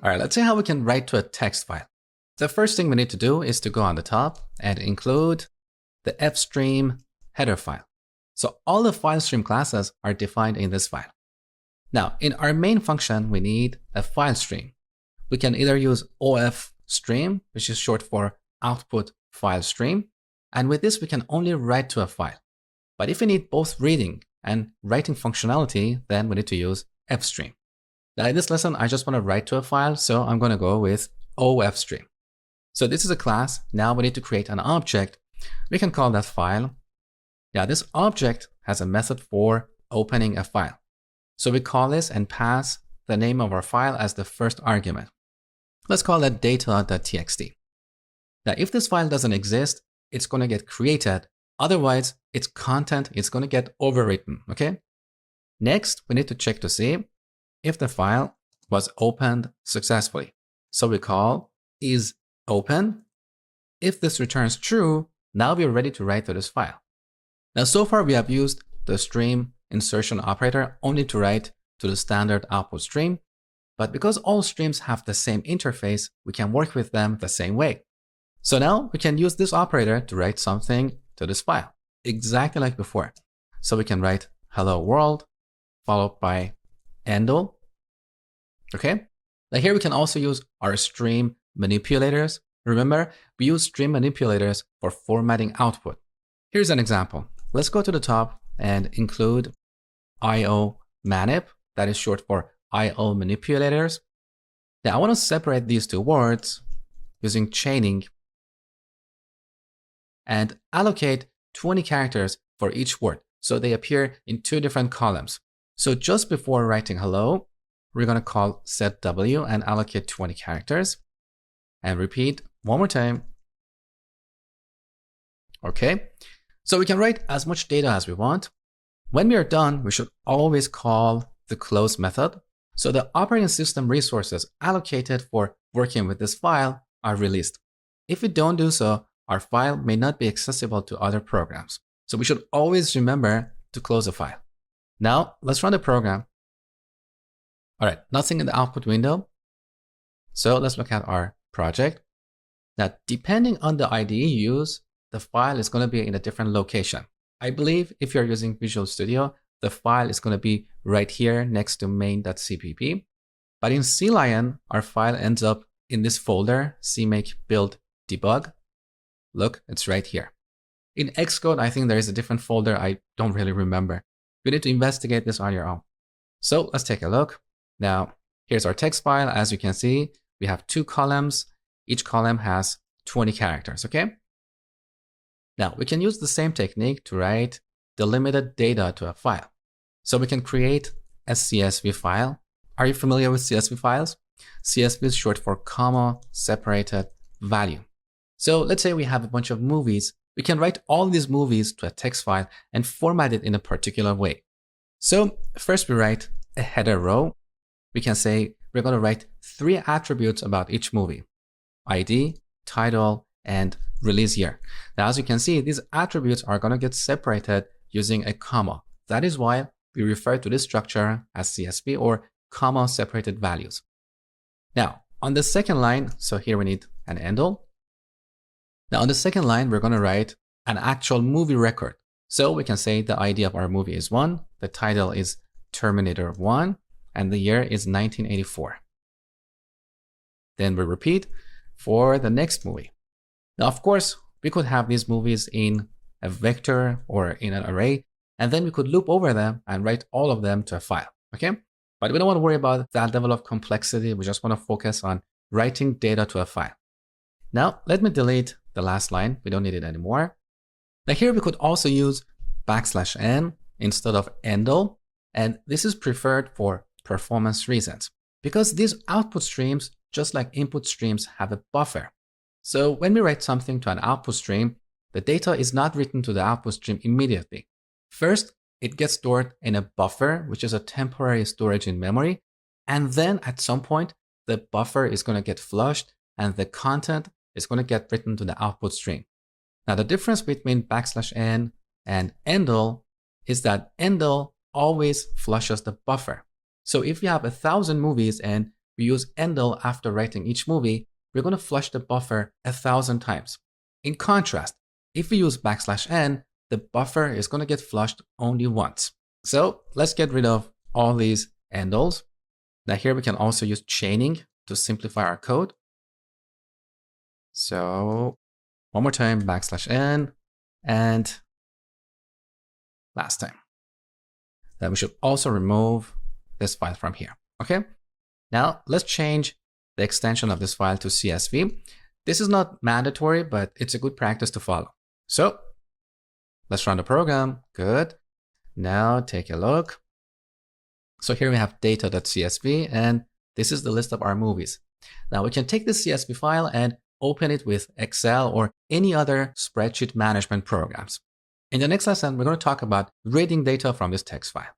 All right, let's see how we can write to a text file. The first thing we need to do is to go on the top and include the fstream header file. So all the file stream classes are defined in this file. Now, in our main function, we need a file stream. We can either use OFStream, which is short for output file stream. And with this, we can only write to a file. But if we need both reading and writing functionality, then we need to use fstream. Now in this lesson, I just want to write to a file, so I'm going to go with OFStream. So this is a class. Now we need to create an object. We can call that file. Now this object has a method for opening a file. So we call this and pass the name of our file as the first argument. Let's call that data.txt. Now if this file doesn't exist, it's going to get created. Otherwise, its content is going to get overwritten, okay? Next, we need to check to see if the file was opened successfully. So we call isOpen. If this returns true, now we are ready to write to this file. Now, so far we have used the stream insertion operator only to write to the standard output stream. But because all streams have the same interface, we can work with them the same way. So now we can use this operator to write something to this file, exactly like before. So we can write hello world, followed by endl. Okay. Now here we can also use our stream manipulators. Remember, we use stream manipulators for formatting output. Here's an example. Let's go to the top and include IO manip. That is short for IO manipulators. Now I want to separate these two words using chaining and allocate 20 characters for each word. So they appear in two different columns. So just before writing hello, we're going to call setW and allocate 20 characters. And repeat one more time. Okay. So we can write as much data as we want. When we are done, we should always call the close method. So the operating system resources allocated for working with this file are released. If we don't do so, our file may not be accessible to other programs. So we should always remember to close the file. Now let's run the program. All right, nothing in the output window. So let's look at our project. Now, depending on the IDE you use, the file is going to be in a different location. I believe if you're using Visual Studio, the file is going to be right here next to main.cpp. But in CLion, our file ends up in this folder, CMake build debug. Look, it's right here. In Xcode, I think there is a different folder. I don't really remember. You need to investigate this on your own. So let's take a look. Now, here's our text file. As you can see, we have two columns. Each column has 20 characters, okay? Now, we can use the same technique to write delimited data to a file. So we can create a CSV file. Are you familiar with CSV files? CSV is short for comma separated value. So let's say we have a bunch of movies. We can write all these movies to a text file and format it in a particular way. So first we write a header row. We can say we're going to write 3 attributes about each movie: ID, title, and release year. Now, as you can see, these attributes are going to get separated using a comma. That is why we refer to this structure as CSV, or comma separated values. Now, on the second line, so here we need an endl. Now, on the second line, we're going to write an actual movie record. So we can say the ID of our movie is 1, the title is Terminator 1, and the year is 1984. Then we repeat for the next movie. Now, of course, we could have these movies in a vector or in an array, and then we could loop over them and write all of them to a file, okay? But we don't want to worry about that level of complexity. We just want to focus on writing data to a file. Now, let me delete the last line. We don't need it anymore. Now here we could also use \n instead of endl, and this is preferred for performance reasons because these output streams, just like input streams, have a buffer. So when we write something to an output stream, the data is not written to the output stream immediately. First, it gets stored in a buffer, which is a temporary storage in memory. And then at some point, the buffer is going to get flushed and the content is going to get written to the output stream. Now, the difference between \n and endl is that endl always flushes the buffer. So if you have 1,000 movies and we use endl after writing each movie, we're going to flush the buffer 1,000 times. In contrast, if we use \n, the buffer is going to get flushed only once. So let's get rid of all these endls. Now here we can also use chaining to simplify our code. So one more time, \n, and last time. Then we should also remove this file from here. Okay. Now let's change the extension of this file to CSV. This is not mandatory, but it's a good practice to follow. So let's run the program. Good. Now take a look. So here we have data.csv, and this is the list of our movies. Now we can take this CSV file and open it with Excel or any other spreadsheet management programs. In the next lesson, we're going to talk about reading data from this text file.